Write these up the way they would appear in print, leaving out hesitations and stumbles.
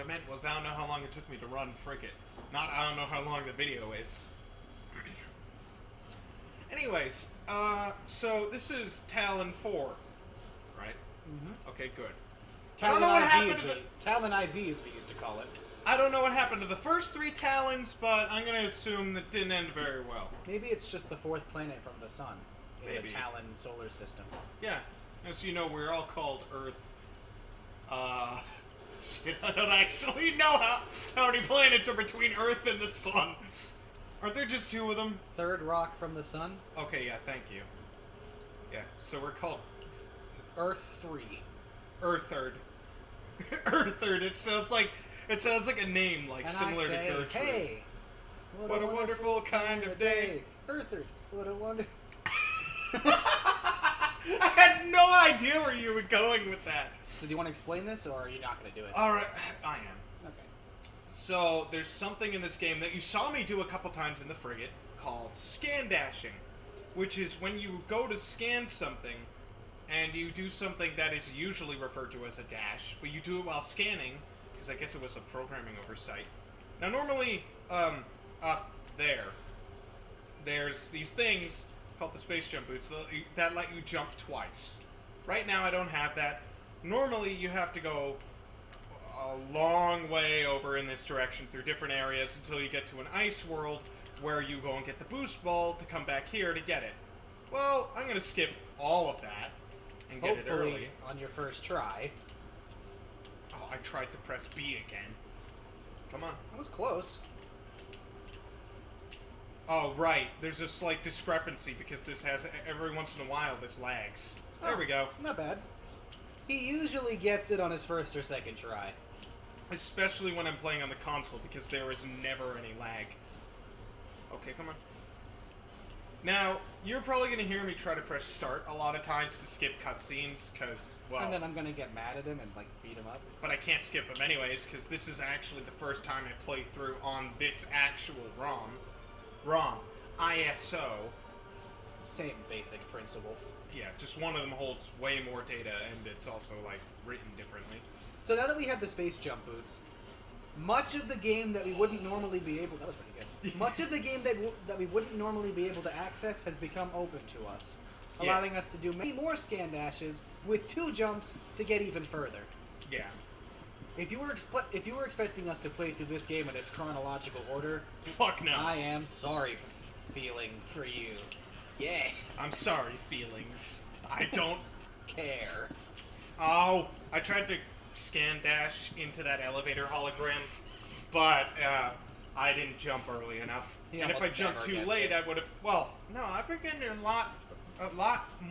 I meant was I don't know how long it took me to run Frigate. Not I don't know how long the video is. Anyways, so this is Talon 4, right? Mm-hmm. Okay, good. Talon IV as we used to call it. I don't know what happened to the first 3 Talons, but I'm going to assume that didn't end very well. Maybe it's just the 4th planet from the sun in Maybe. the Talon solar system. Yeah. As you know, we're all called Earth. Shit, I don't actually know how many planets are between Earth and the sun. Aren't there just 2 of them? 3rd rock from the sun? Okay, yeah, thank you. Yeah, so we're called... Earth 3. Earthard. Earthard, it sounds like a name, like, and similar I say, to Gertrude. Hey, what a wonderful kind of day. Earthard, what a wonderful... I had no idea where you were going with that. So do you want to explain this, or are you not going to do it? Alright, I am. Okay. So, there's something in this game that you saw me do a couple times in the Frigate called scan dashing, which is when you go to scan something, and you do something that is usually referred to as a dash, but you do it while scanning, because I guess it was a programming oversight. Now, normally, up there's these things called the space jump boots that let you jump twice. Right now, I don't have that. Normally, you have to go a long way over in this direction through different areas until you get to an ice world where you go and get the boost ball to come back here to get it. Well, I'm going to skip all of that and get it early. Hopefully, on your first try. Oh, I tried to press B again. Come on. That was close. Oh, right. There's a slight discrepancy because this has, every once in a while, this lags. There we go. Not bad. He usually gets it on his first or second try. Especially when I'm playing on the console because there is never any lag. Okay, come on. Now, you're probably going to hear me try to press start a lot of times to skip cutscenes because, well... And then I'm going to get mad at him and, like, beat him up. But I can't skip them anyways because this is actually the first time I play through on this actual ROM. ISO. Same basic principle. Yeah, just one of them holds way more data, and it's also, like, written differently. So now that we have the space jump boots, much of the game that we wouldn't normally be able... That was pretty good. Much of the game that we wouldn't normally be able to access has become open to us, allowing us to do many more scan dashes with 2 jumps to get even further. Yeah. If you were expecting us to play through this game in its chronological order, fuck no. I am sorry for feeling for you. Yeah. I'm sorry, feelings. I don't care. Oh, I tried to scan dash into that elevator hologram, but I didn't jump early enough. And if I jumped too late, I would have. Well, no, I've been getting a lot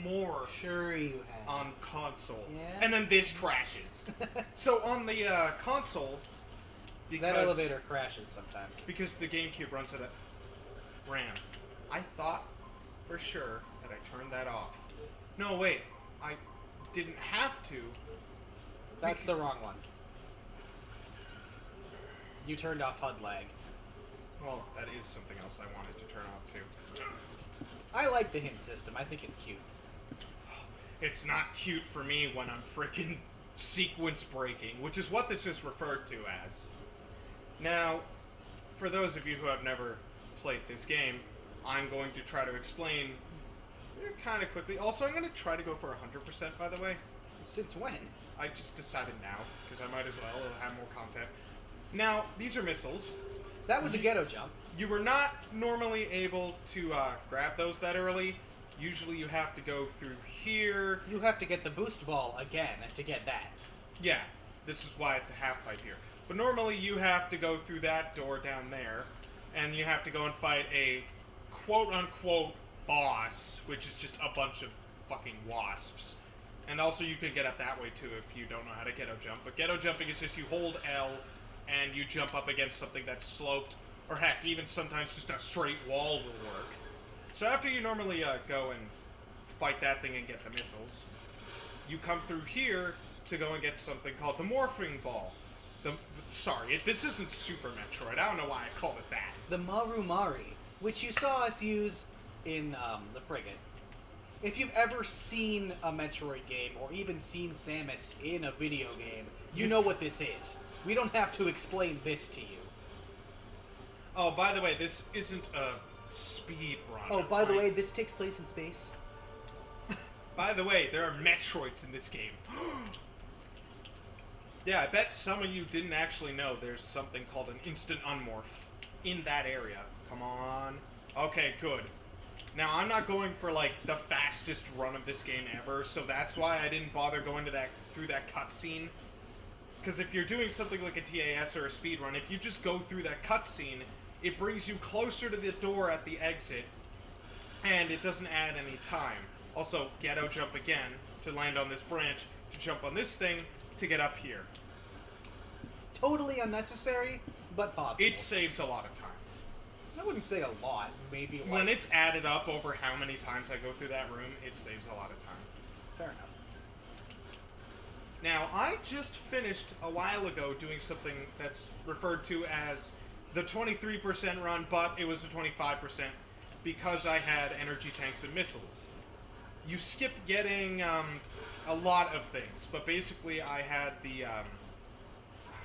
more. Sure, you have on console. Yeah. And then this crashes. So on the console, that elevator crashes sometimes because the GameCube runs at a RAM. I thought for sure that I turned that off. No, wait, I didn't have to. That's the wrong one. You turned off HUD lag. Well, that is something else I wanted to turn off too. I like the hint system. I think it's cute. It's not cute for me when I'm freaking sequence breaking, which is what this is referred to as. Now, for those of you who have never played this game, I'm going to try to explain kind of quickly. Also, I'm going to try to go for 100%, by the way. Since when? I just decided now, because I might as well. It'll have more content. Now, these are missiles. That was a ghetto jump. You were not normally able to grab those that early. Usually you have to go through here. You have to get the boost ball again to get that. Yeah, this is why it's a half pipe here. But normally you have to go through that door down there, and you have to go and fight a quote-unquote boss, which is just a bunch of fucking wasps. And also you can get up that way too if you don't know how to ghetto jump. But ghetto jumping is just you hold L and you jump up against something that's sloped, or heck, even sometimes just a straight wall will work. So after you normally go and fight that thing and get the missiles, you come through here to go and get something called the morphing ball. Sorry, this isn't Super Metroid. I don't know why I called it that. The Marumari, which you saw us use in the Frigate. If you've ever seen a Metroid game, or even seen Samus in a video game, you know what this is. We don't have to explain this to you. Oh, by the way, this isn't a speed run. Oh, by the way, this takes place in space. By the way, there are Metroids in this game. Yeah, I bet some of you didn't actually know there's something called an instant unmorph in that area. Come on. Okay, good. Now, I'm not going for, like, the fastest run of this game ever, so that's why I didn't bother going through that cutscene. Because if you're doing something like a TAS or a speedrun, if you just go through that cutscene, it brings you closer to the door at the exit, and it doesn't add any time. Also, ghetto jump again to land on this branch, to jump on this thing, to get up here. Totally unnecessary, but possible. It saves a lot of time. I wouldn't say a lot. Maybe like... When it's added up over how many times I go through that room, it saves a lot of time. Fair enough. Now, I just finished a while ago doing something that's referred to as the 23% run, but it was a 25% because I had energy tanks and missiles. You skip getting a lot of things, but basically I had the...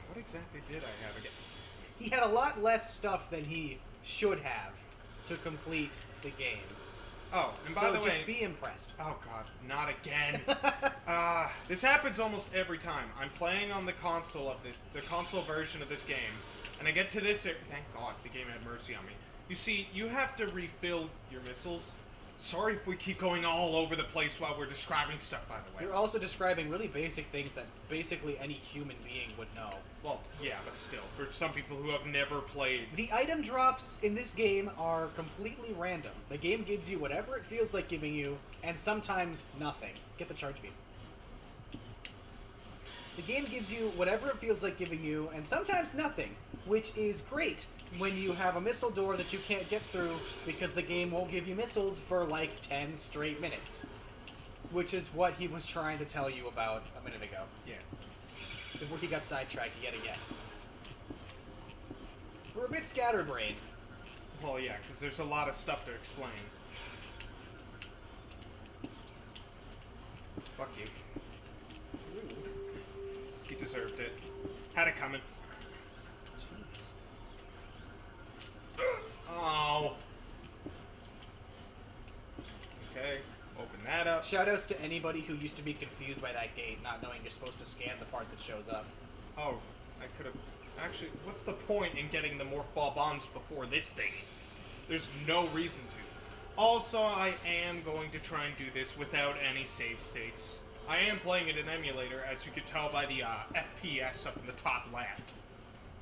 what exactly did I have again? He had a lot less stuff than he should have to complete the game. Oh, and by the way... just be impressed. Oh god, not again. This happens almost every time. I'm playing on the console of the console version of this game, and I get to this... Thank god, the game had mercy on me. You see, you have to refill your missiles. Sorry if we keep going all over the place while we're describing stuff, by the way. You're also describing really basic things that basically any human being would know. Well, yeah, but still, for some people who have never played... The item drops in this game are completely random. The game gives you whatever it feels like giving you, and sometimes nothing. Get the charge beam. The game gives you whatever it feels like giving you, and sometimes nothing, which is great when you have a missile door that you can't get through because the game won't give you missiles for like 10 straight minutes. Which is what he was trying to tell you about a minute ago. Yeah. Before he got sidetracked yet again. We're a bit scatterbrained. Well, yeah, because there's a lot of stuff to explain. Fuck you. He deserved it. Had it coming. Jeez. Oh. Okay, open that up. Shoutouts to anybody who used to be confused by that gate, not knowing you're supposed to scan the part that shows up. Oh, I could have... Actually, what's the point in getting the morph ball bombs before this thing? There's no reason to. Also, I am going to try and do this without any save states. I am playing it in emulator, as you can tell by the FPS up in the top left.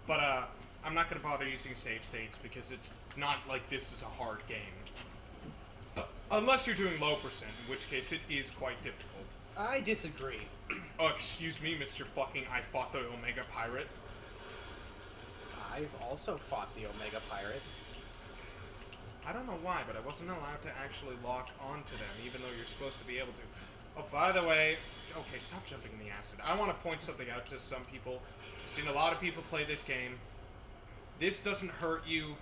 But I'm not going to bother using save states because it's not like this is a hard game. Unless you're doing low percent, in which case it is quite difficult. I disagree. Oh, excuse me, Mr. Fucking I fought the Omega Pirate. I've also fought the Omega Pirate. I don't know why, but I wasn't allowed to actually lock onto them, even though you're supposed to be able to. Oh, by the way, okay, stop jumping in the acid. I want to point something out to some people. I've seen a lot of people play this game. This doesn't hurt you.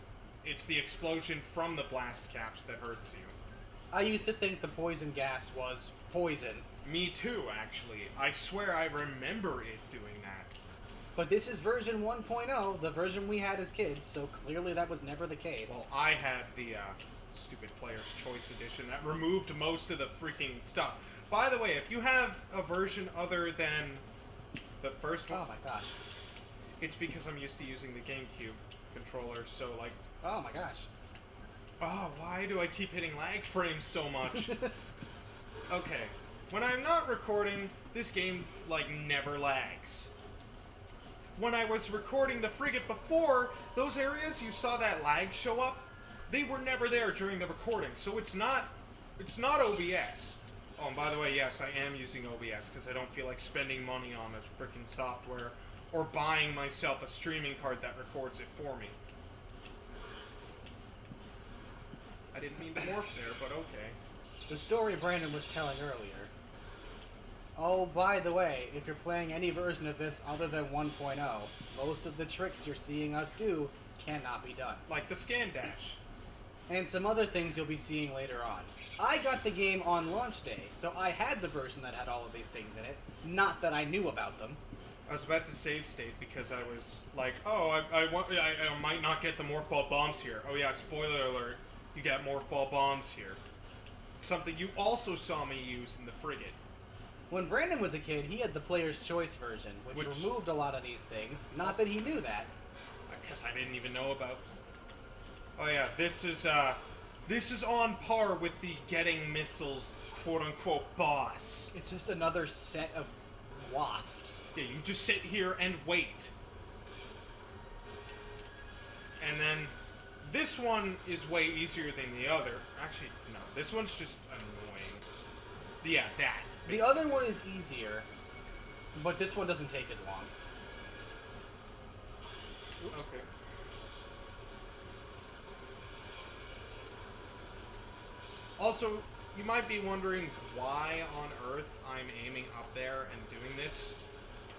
It's the explosion from the blast caps that hurts you. I used to think the poison gas was poison. Me too, actually. I swear I remember it doing that. But this is version 1.0, the version we had as kids, so clearly that was never the case. Well, I had the stupid Player's Choice Edition that removed most of the freaking stuff. By the way, if you have a version other than the first one... Oh my gosh. It's because I'm used to using the GameCube controller, so like... Oh my gosh. Oh, why do I keep hitting lag frames so much? Okay. When I'm not recording, this game, like, never lags. When I was recording the frigate before, those areas you saw that lag show up, they were never there during the recording, so it's not OBS. Oh, and by the way, yes, I am using OBS, because I don't feel like spending money on a freaking software, or buying myself a streaming card that records it for me. I didn't mean to morph there, but okay. The story Brandon was telling earlier. Oh, by the way, if you're playing any version of this other than 1.0, most of the tricks you're seeing us do cannot be done. Like the scan dash. And some other things you'll be seeing later on. I got the game on launch day, so I had the version that had all of these things in it. Not that I knew about them. I was about to save state because I was like, oh, I might not get the morph ball bombs here. Oh yeah, spoiler alert, you got morph ball bombs here. Something you also saw me use in the frigate. When Brandon was a kid, he had the player's choice version, which removed a lot of these things. Not that he knew that. Because I didn't even know about. Oh yeah, this is on par with the getting missiles quote unquote boss. It's just another set of wasps. Yeah, you just sit here and wait. And then this one is way easier than the other. Actually, no, this one's just annoying. Yeah, that. The other one is easier, but this one doesn't take as long. Oops. Okay. Also, you might be wondering why on earth I'm aiming up there and doing this.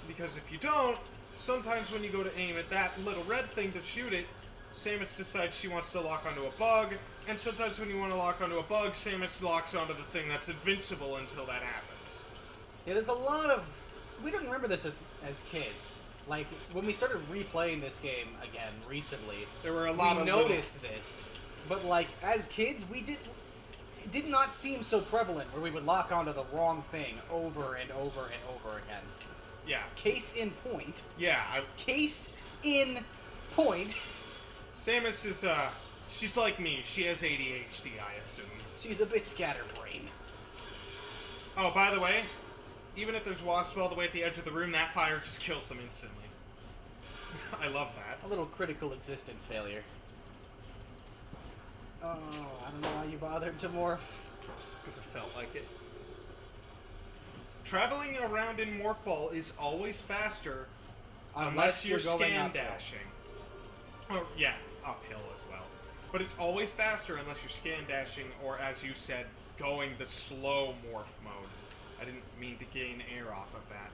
Because if you don't, sometimes when you go to aim at that little red thing to shoot it, Samus decides she wants to lock onto a bug, and sometimes when you want to lock onto a bug, Samus locks onto the thing that's invincible until that happens. Yeah, there's a lot of... We don't remember this as kids. Like, when we started replaying this game again recently, there were a lot of noticed this. But, like, as kids, it did not seem so prevalent where we would lock onto the wrong thing over and over and over again. Yeah. Case in point. Yeah. Case in point. Samus is, she's like me. She has ADHD, I assume. She's a bit scatterbrained. Oh, by the way, even if there's wasps all the way at the edge of the room, that fire just kills them instantly. I love that. A little critical existence failure. Oh, I don't know why you bothered to morph. Because it felt like it. Traveling around in Morph Ball is always faster unless you're scan dashing. Oh, yeah, uphill as well. But it's always faster unless you're scan dashing or, as you said, going the slow morph mode. I didn't mean to gain air off of that.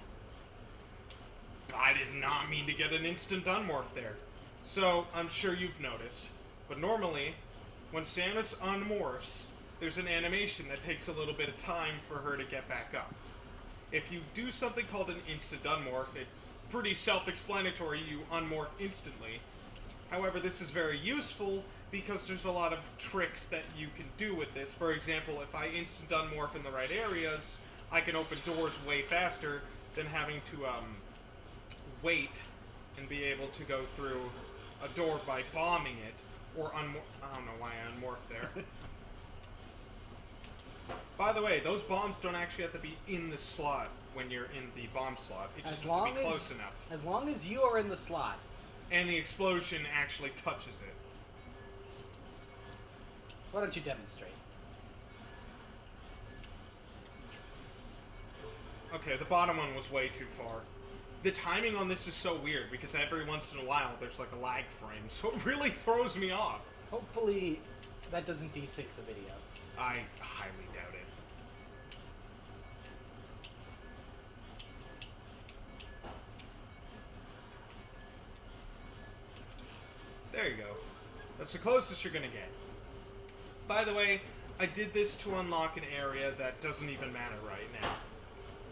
I did not mean to get an instant unmorph there. So, I'm sure you've noticed. But normally, when Samus unmorphs, there's an animation that takes a little bit of time for her to get back up. If you do something called an instant unmorph, it's pretty self-explanatory, you unmorph instantly. However, this is very useful because there's a lot of tricks that you can do with this. For example, if I instant unmorph in the right areas, I can open doors way faster than having to wait and be able to go through a door by bombing it or I don't know why I unmorphed there. By the way, those bombs don't actually have to be in the slot when you're in the bomb slot. It just has to be close enough. As long as you are in the slot. And the explosion actually touches it. Why don't you demonstrate? Okay, the bottom one was way too far. The timing on this is so weird because every once in a while there's like a lag frame, so it really throws me off. Hopefully that doesn't desync the video. I highly doubt it. There you go. That's the closest you're gonna get. By the way, I did this to unlock an area that doesn't even matter right now.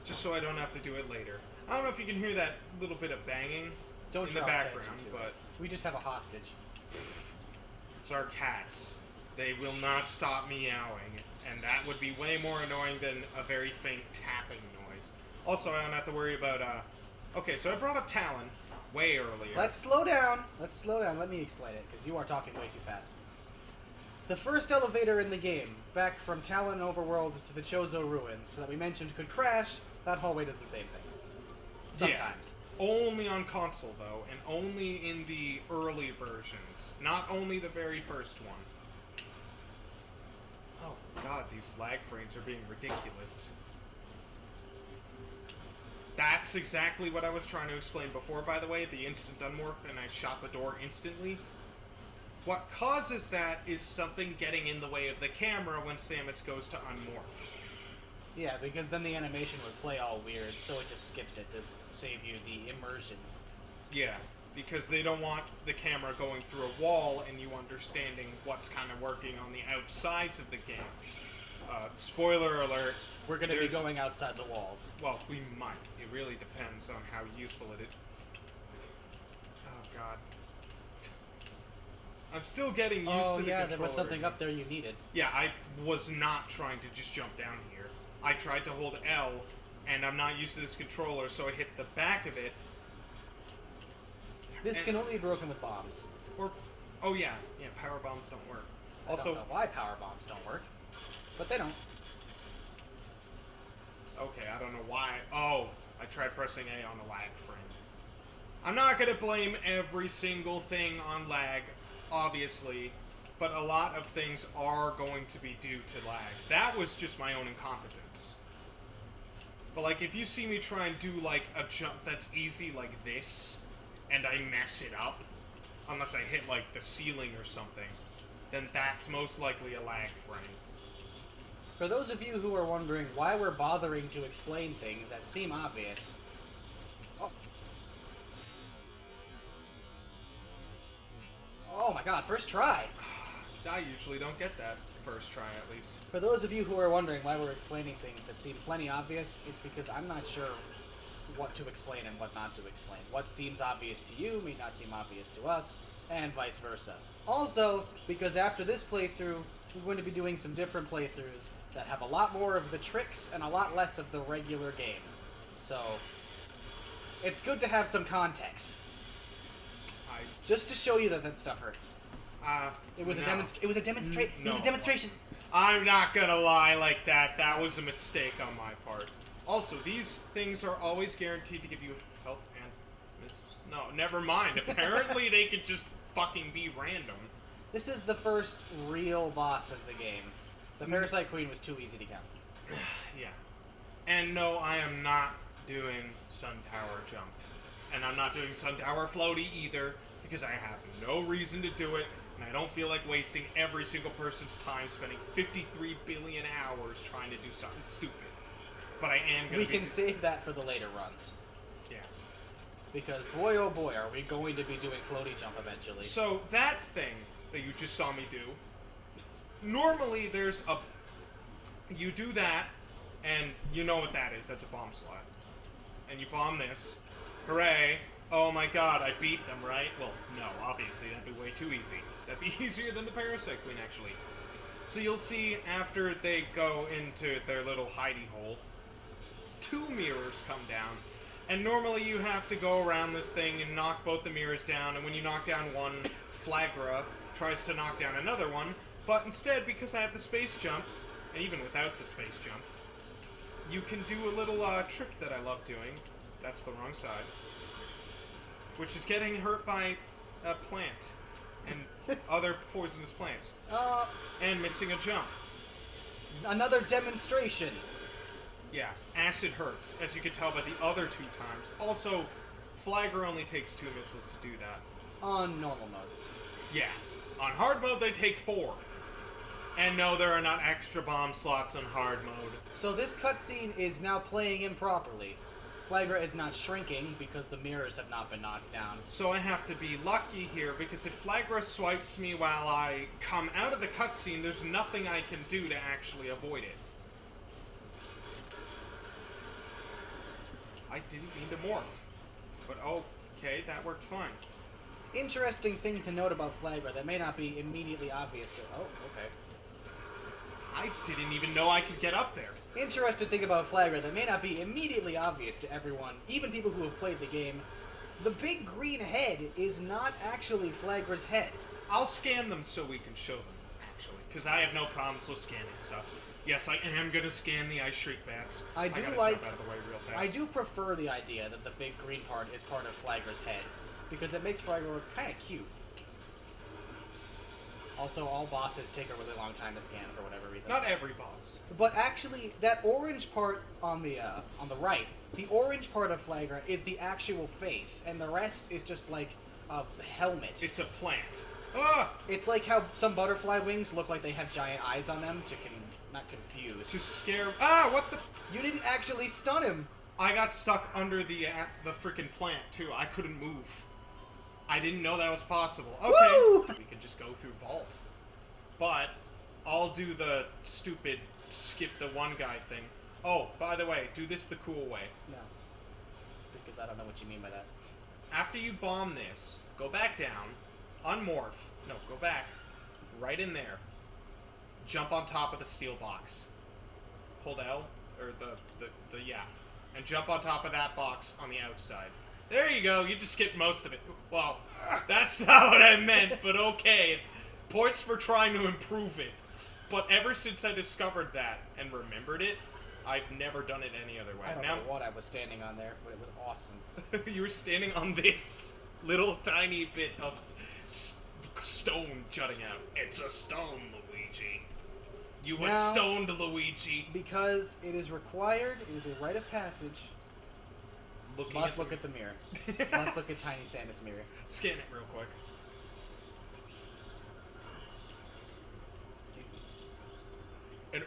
Just so I don't have to do it later. I don't know if you can hear that little bit of banging in the background, but... We just have a hostage. It's our cats. They will not stop meowing, and that would be way more annoying than a very faint tapping noise. Also, I don't have to worry about, Okay, so I brought up Talon way earlier. Let's slow down. Let's slow down. Let me explain it, because you are talking way too fast. The first elevator in the game, back from Talon Overworld to the Chozo Ruins, that we mentioned could crash, that hallway does the same thing. Sometimes. Yeah, only on console, though, and only in the early versions. Not only the very first one. Oh, God, these lag frames are being ridiculous. That's exactly what I was trying to explain before, by the way, the instant unmorph, and I shot the door instantly. What causes that is something getting in the way of the camera when Samus goes to unmorph. Yeah, because then the animation would play all weird, so it just skips it to save you the immersion. Yeah, because they don't want the camera going through a wall and you understanding what's kind of working on the outsides of the game. Spoiler alert, we're going to be going outside the walls. Well, we might. It really depends on how useful it is. Oh, God. I'm still getting used to the controller. Oh, yeah, there was something up there you needed. Yeah, I was not trying to just jump down here. I tried to hold L, and I'm not used to this controller, so I hit the back of it. This can only be broken with bombs. Or, oh yeah, power bombs don't work. I don't know why power bombs don't work, but they don't. Okay, I don't know why. Oh, I tried pressing A on a lag frame. I'm not gonna blame every single thing on lag, obviously, but a lot of things are going to be due to lag. That was just my own incompetence. But like, if you see me try and do like a jump that's easy like this, and I mess it up, unless I hit like the ceiling or something, then that's most likely a lag frame. For those of you who are wondering why we're bothering to explain things that seem obvious... Oh my god, first try! I usually don't get that first try, at least. For those of you who are wondering why we're explaining things that seem plenty obvious, it's because I'm not sure what to explain and what not to explain. What seems obvious to you may not seem obvious to us, and vice versa. Also, because after this playthrough, we're going to be doing some different playthroughs that have a lot more of the tricks and a lot less of the regular game. So, it's good to have some context. Just to show you that that stuff hurts. It was a demonstration. I'm not gonna lie like that. That was a mistake on my part. Also, these things are always guaranteed to give you health and misses. No, never mind. Apparently they could just fucking be random. This is the first real boss of the game. The Parasite Queen was too easy to count. Yeah. And no, I am not doing Sun Tower Jump. And I'm not doing Sun Tower Floaty either, because I have no reason to do it, and I don't feel like wasting every single person's time spending 53 billion hours trying to do something stupid. But I am going to... We can save that for the later runs. Yeah. Because boy oh boy are we going to be doing Floaty Jump eventually. So that thing that you just saw me do, normally there's a... You do that, and you know what that is. That's a bomb slot. And you bomb this. Hooray. Oh my god, I beat them, right? Well, no, obviously, that'd be way too easy. That'd be easier than the Parasite Queen, actually. So you'll see, after they go into their little hidey hole, 2 mirrors come down. And normally you have to go around this thing and knock both the mirrors down, and when you knock down one, Flagra tries to knock down another one. But instead, because I have the space jump, and even without the space jump, you can do a little trick that I love doing. That's the wrong side. Which is getting hurt by a plant and other poisonous plants. And missing a jump. Another demonstration. Yeah, acid hurts, as you can tell by the other 2 times. Also, Flagger only takes 2 missiles to do that. On normal mode. Yeah. On hard mode, they take 4. And no, there are not extra bomb slots on hard mode. So this cutscene is now playing improperly. Flagra is not shrinking because the mirrors have not been knocked down. So I have to be lucky here, because if Flagra swipes me while I come out of the cutscene, there's nothing I can do to actually avoid it. I didn't mean to morph. But okay, that worked fine. Interesting thing to note about Flagra that may not be immediately obvious to... Oh, okay. I didn't even know I could get up there. Interesting thing about Flagra that may not be immediately obvious to everyone, even people who have played the game. The big green head is not actually Flagra's head. I'll scan them so we can show them, actually, because I have no problems with scanning stuff. Yes, I am going to scan the Ice Shriek bats. I do gotta like... jump out of the way real fast. I do prefer the idea that the big green part is part of Flagra's head, because it makes Flagra look kind of cute. Also, all bosses take a really long time to scan for whatever reason. Not every boss. But actually, that orange part on the right, the orange part of Flagra is the actual face, and the rest is just like a helmet. It's a plant. Ah! It's like how some butterfly wings look like they have giant eyes on them to not confuse. To scare... Ah, what the... You didn't actually stun him! I got stuck under the freaking plant, too. I couldn't move. I didn't know that was possible. Okay, woo! We can just go through Vault. But I'll do the stupid skip the one guy thing. Oh, by the way, do this the cool way. No. Because I don't know what you mean by that. After you bomb this, go back down, unmorph. No, go back. Right in there. Jump on top of the steel box. Hold L, or yeah. And jump on top of that box on the outside. There you go, you just skipped most of it. Well, that's not what I meant, but okay. Points for trying to improve it. But ever since I discovered that and remembered it, I've never done it any other way. I don't know what I was standing on there, but it was awesome. You were standing on this little tiny bit of stone jutting out. It's a stone, Luigi. You were stoned, Luigi. Because it is required, it is a rite of passage. Must look at the mirror. Must look at Tiny Samus' mirror. Scan it real quick. Excuse An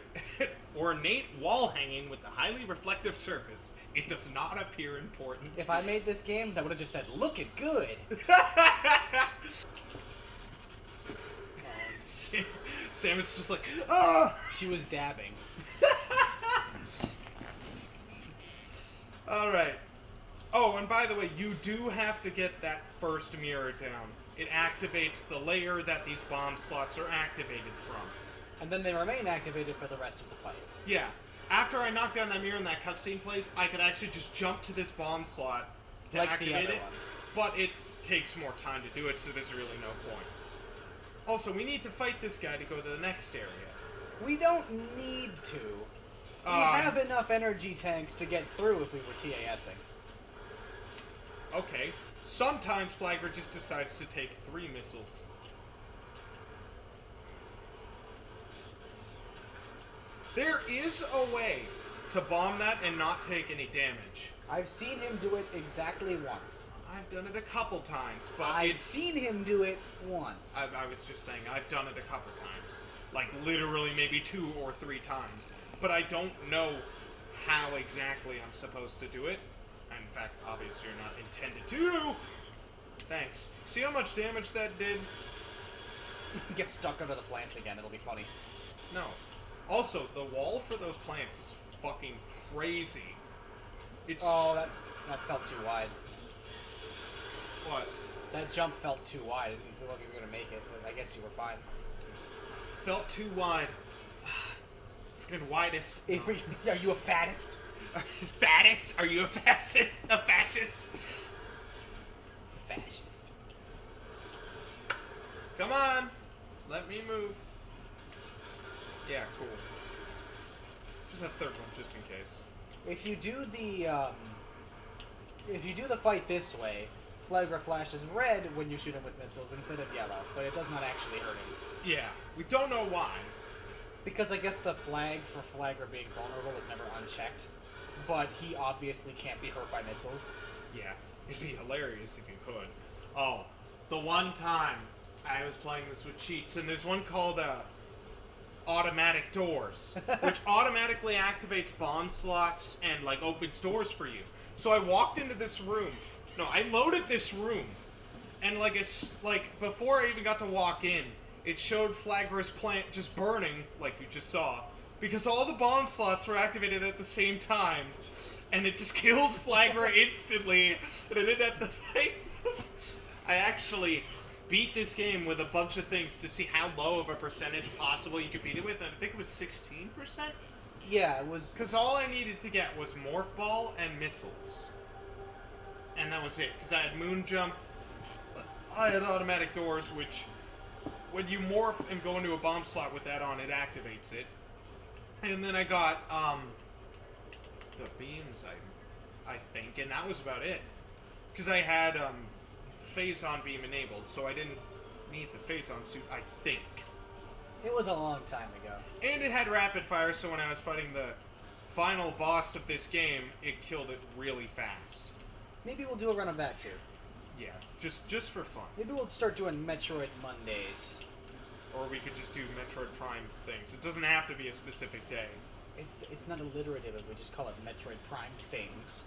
ornate wall hanging with a highly reflective surface. It does not appear important. If I made this game, that would have just said, "Look it good." Samus just like, ah! She was dabbing. Alright. Oh, and by the way, you do have to get that first mirror down. It activates the layer that these bomb slots are activated from. And then they remain activated for the rest of the fight. Yeah. After I knock down that mirror and that cutscene plays, I could actually just jump to this bomb slot to activate it. Ones. But it takes more time to do it, so there's really no point. Also, we need to fight this guy to go to the next area. We don't need to. We have enough energy tanks to get through if we were TASing. Okay. Sometimes Flagger just decides to take 3 missiles. There is a way to bomb that and not take any damage. I've seen him do it exactly once. I've done it a couple times, but I've seen him do it once. I was just saying, I've done it a couple times. Like, literally maybe 2 or 3 times. But I don't know how exactly I'm supposed to do it. And in fact, obviously you're not intended to. Thanks. See how much damage that did? Get stuck under the plants again, it'll be funny. No. Also, the wall for those plants is fucking crazy. It's... Oh, that felt too wide. What? That jump felt too wide. I didn't feel like you were going to make it, but I guess you were fine. Felt too wide. Freaking widest. Are you a fattest? Fattest? Are you a fascist? A fascist? Fascist. Come on. Let me move. Yeah, cool. Just a third one, just in case. If you do the fight this way, Flagger flashes red when you shoot him with missiles instead of yellow, but it does not actually hurt him. Yeah, we don't know why. Because I guess the flag for Flagger being vulnerable was never unchecked, but he obviously can't be hurt by missiles. Yeah, it'd be hilarious if you could. Oh, the one time I was playing this with cheats, and there's one called automatic doors, which automatically activates bomb slots and like opens doors for you. So I walked into this room. No, I loaded this room, and like before I even got to walk in, it showed Flagger's plant just burning, like you just saw, because all the bomb slots were activated at the same time, and it just killed Flagger instantly, and I didn't have to fight them. I actually beat this game with a bunch of things to see how low of a percentage possible you could beat it with, and I think it was 16%? Yeah, it was... Because all I needed to get was Morph Ball and missiles. And that was it, because I had Moon Jump, I had automatic doors, which, when you morph and go into a bomb slot with that on, it activates it. And then I got, the beams, I think, and that was about it. Because I had, Phazon beam enabled, so I didn't need the Phazon suit, I think. It was a long time ago. And it had rapid fire, so when I was fighting the final boss of this game, it killed it really fast. Maybe we'll do a run of that too. Yeah, just for fun. Maybe we'll start doing Metroid Mondays. Or we could just do Metroid Prime things. It doesn't have to be a specific day. It's not alliterative if we just call it Metroid Prime things.